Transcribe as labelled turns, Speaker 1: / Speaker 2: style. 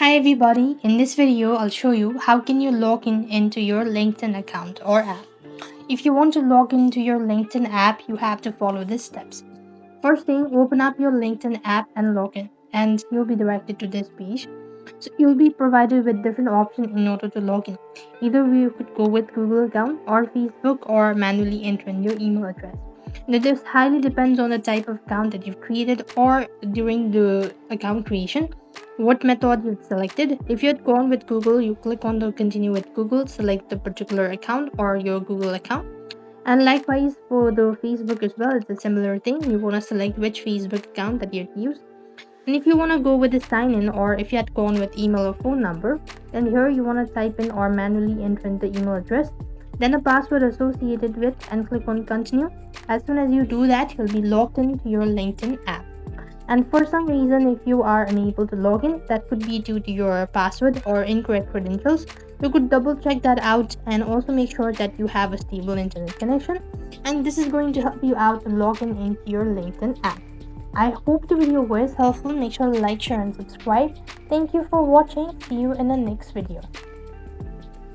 Speaker 1: Hi everybody, in this video I'll show you how can you log in into your LinkedIn account or app. If you want to log into your LinkedIn app, you have to follow these steps. First thing, open up your LinkedIn app and log in, and you'll be directed to this page. So you'll be provided with different options in order to log in. Either you could go with Google account or Facebook or manually enter in your email address. Now this highly depends on the type of account that you've created or during the account creation, what method you've selected. If you had gone with Google, you click on the continue with Google, select the particular account or your Google account. And likewise for the Facebook as well, it's a similar thing. You want to select which Facebook account that you'd use. And if you want to go with the sign in, or if you had gone with email or phone number, then here you want to type in or manually enter in the email address, then a password associated with, and click on continue. As soon as you do that, you'll be logged into your LinkedIn app. And for some reason, if you are unable to log in, that could be due to your password or incorrect credentials. You could double check that out and also make sure that you have a stable internet connection. And this is going to help you out to log in into your LinkedIn app. I hope the video was helpful. Make sure to like, share and subscribe. Thank you for watching. See you in the next video.